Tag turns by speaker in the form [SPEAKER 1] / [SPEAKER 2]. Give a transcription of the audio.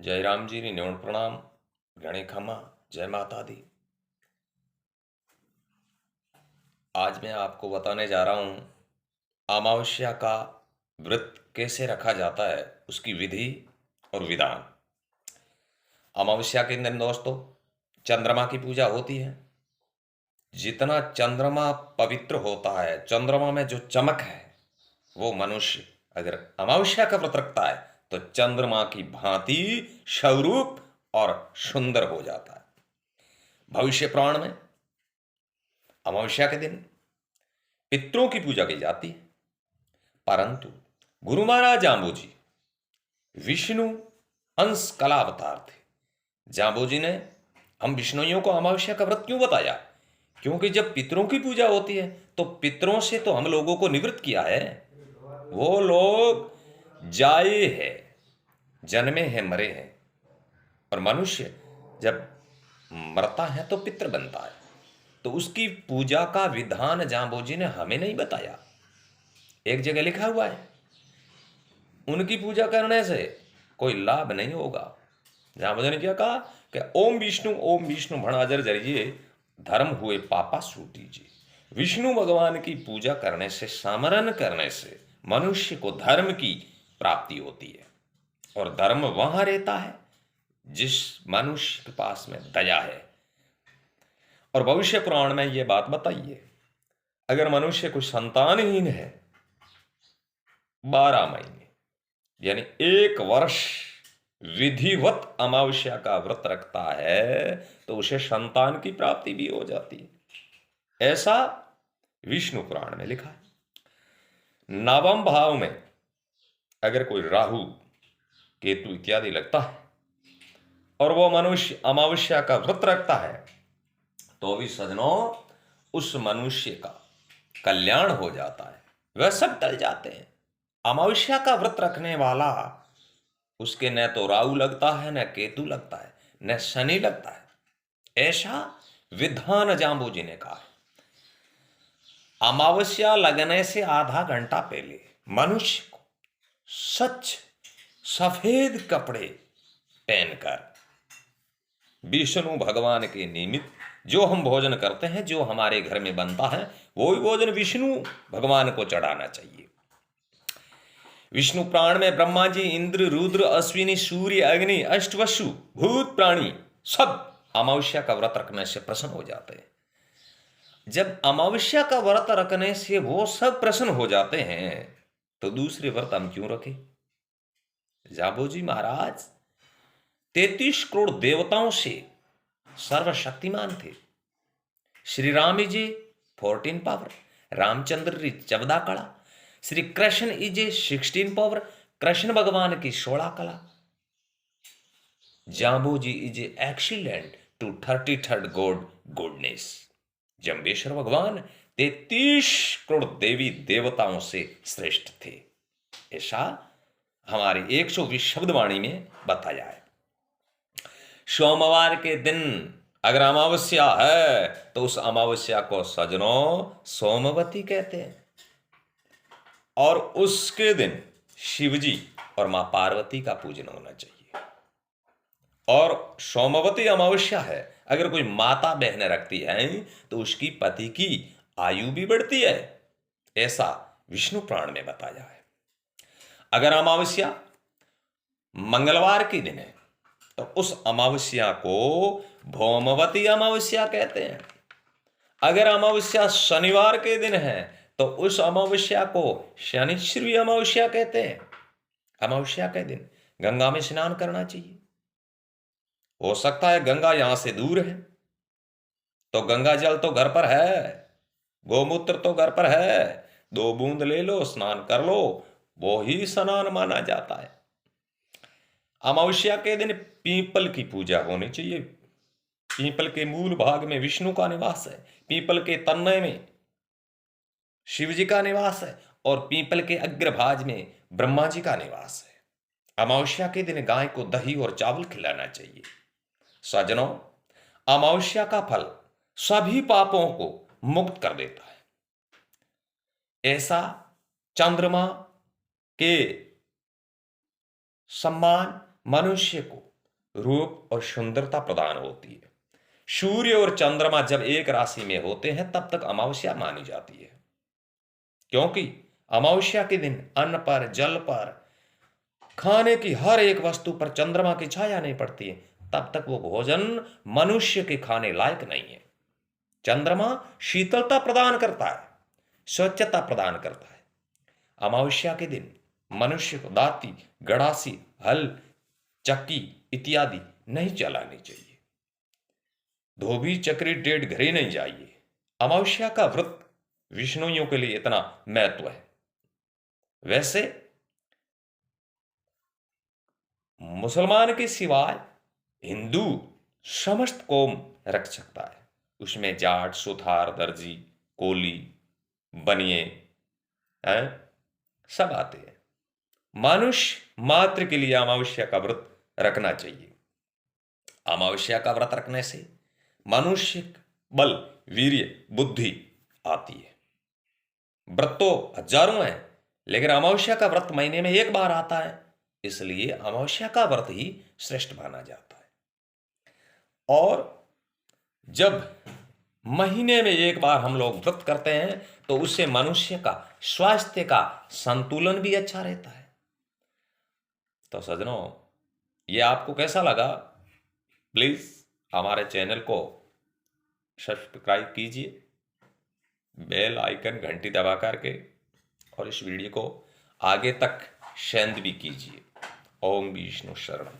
[SPEAKER 1] जय राम जी न्योण प्रणाम घणे खमा जय माता दी। आज मैं आपको बताने जा रहा हूं अमावस्या का व्रत कैसे रखा जाता है, उसकी विधि और विधान। अमावस्या के दिन दोस्तों चंद्रमा की पूजा होती है। जितना चंद्रमा पवित्र होता है, चंद्रमा में जो चमक है, वो मनुष्य अगर अमावस्या का व्रत रखता है तो चंद्रमा की भांति स्वरूप और सुंदर हो जाता है। भविष्य पुराण में अमावस्या के दिन पितरों की पूजा की जाती है, परंतु गुरु महाराज जाम्बोजी विष्णु अंश कला अवतार थे। जाम्बोजी ने हम विष्णुइयों को अमावस्या का व्रत क्यों बताया? क्योंकि जब पितरों की पूजा होती है तो पितरों से तो हम लोगों को निवृत्त किया है। वो लोग जाए हैं, जन्मे हैं, मरे हैं, और मनुष्य जब मरता है तो पितृ बनता है। तो उसकी पूजा का विधान जाम्बोजी ने हमें नहीं बताया, एक जगह लिखा हुआ है। उनकी पूजा करने से कोई लाभ नहीं होगा। जाम्बोजी ने क्या कहा कि ओम विष्णु भणाजर जरिए धर्म हुए पापा सूटीजिए। विष्णु भगवान की पूजा करने से, स्मरण करने से मनुष्य को धर्म की प्राप्ति होती है, और धर्म वहां रहता है जिस मनुष्य के पास में दया है। और भविष्य पुराण में यह बात बताइए, अगर मनुष्य कोई संतानहीन है 12 महीने यानी 1 वर्ष विधिवत अमावस्या का व्रत रखता है तो उसे संतान की प्राप्ति भी हो जाती है। ऐसा विष्णु पुराण में लिखा है। नवम भाव में अगर कोई राहु केतु इत्यादि लगता है और वो मनुष्य अमावस्या का व्रत रखता है तो भी सजनों उस मनुष्य का कल्याण हो जाता है, वह सब टल जाते हैं। अमावस्या का व्रत रखने वाला, उसके न तो राहु लगता है, न केतु लगता है, न शनि लगता है। ऐसा विधान जाम्बोजी ने कहा है। अमावस्या लगने से आधा घंटा पहले मनुष्य को स्वच्छ सफेद कपड़े पहनकर विष्णु भगवान के निमित्त जो हम भोजन करते हैं, जो हमारे घर में बनता है, वो ही भोजन विष्णु भगवान को चढ़ाना चाहिए। विष्णु प्राण में ब्रह्मा जी, इंद्र, रुद्र, अश्विनी, सूर्य, अग्नि, अष्टवसु, भूत, प्राणी सब अमावस्या का व्रत रखने से प्रसन्न हो जाते हैं। जब अमावस्या का व्रत रखने से वो सब प्रसन्न हो जाते हैं तो दूसरे व्रत हम क्यों रखें? जाम्बोजी महाराज 33 करोड़ देवताओं से सर्वशक्तिमान थे। श्री राम जी 14 पावर, रामचंद्र जी 14 कला, श्री कृष्ण इजे 16 पावर, कृष्ण भगवान की 16 कला। Jambhoji is excellent to 33rd god goodness. Jambheshwar भगवान 33 करोड़ देवी देवताओं से श्रेष्ठ थे। ऐसा हमारी 120 शब्दवाणी में बताया है। सोमवार के दिन अगर अमावस्या है तो उस अमावस्या को सजनों सोमवती कहते हैं, और उसके दिन शिवजी और मां पार्वती का पूजन होना चाहिए। और सोमवती अमावस्या है, अगर कोई माता बहन रखती है तो उसकी पति की आयु भी बढ़ती है, ऐसा विष्णु पुराण में बताया है। अगर अमावस्या मंगलवार के दिन है तो उस अमावस्या को भौमवती अमावस्या कहते हैं। अगर अमावस्या शनिवार के दिन है तो उस अमावस्या को शनिश्चरी अमावस्या कहते हैं। अमावस्या के दिन गंगा में स्नान करना चाहिए। हो सकता है गंगा यहां से दूर है तो गंगा जल तो घर पर है, गोमूत्र तो घर पर है, 2 बूंद ले लो, स्नान कर लो, वो ही स्नान माना जाता है। अमावस्या के दिन पीपल की पूजा होनी चाहिए। पीपल के मूल भाग में विष्णु का निवास है, पीपल के तन्ने में शिव जी का निवास है, और पीपल के अग्रभाग में ब्रह्मा जी का निवास है। अमावस्या के दिन गाय को दही और चावल खिलाना चाहिए। सज्जनों, अमावस्या का फल सभी पापों को मुक्त कर देता है। ऐसा चंद्रमा के सम्मान मनुष्य को रूप और सुंदरता प्रदान होती है। सूर्य और चंद्रमा जब एक राशि में होते हैं तब तक अमावस्या मानी जाती है, क्योंकि अमावस्या के दिन अन्न पर, जल पर, खाने की हर एक वस्तु पर चंद्रमा की छाया नहीं पड़ती है, तब तक वो भोजन मनुष्य के खाने लायक नहीं है। चंद्रमा शीतलता प्रदान करता है, स्वच्छता प्रदान करता है। अमावस्या के दिन मनुष्य को दाती, गड़ासी, हल, चक्की इत्यादि नहीं चलानी चाहिए। धोबी, चक्री, डेढ़ घरे नहीं जाइए। अमावस्या का व्रत विष्णुइयों के लिए इतना महत्व है। वैसे मुसलमान के सिवाय हिंदू समस्त कौम रख सकता है। उसमें जाट, सुथार, दर्जी, कोली, बनिए हैं, सब आते हैं। मनुष्य मात्र के लिए अमावस्या का व्रत रखना चाहिए। अमावस्या का व्रत रखने से मनुष्य बल, वीर्य, बुद्धि आती है। व्रत तो हजारों हैं, लेकिन अमावस्या का व्रत महीने में एक बार आता है, इसलिए अमावस्या का व्रत ही श्रेष्ठ माना जाता है। और जब महीने में एक बार हम लोग व्रत करते हैं तो उससे मनुष्य का स्वास्थ्य का संतुलन भी अच्छा रहता है। तो सज्जनों, ये आपको कैसा लगा? प्लीज हमारे चैनल को सब्सक्राइब कीजिए, बेल आइकन घंटी दबा करके, और इस वीडियो को आगे तक शेयर भी कीजिए। ओम विष्णु शरणम।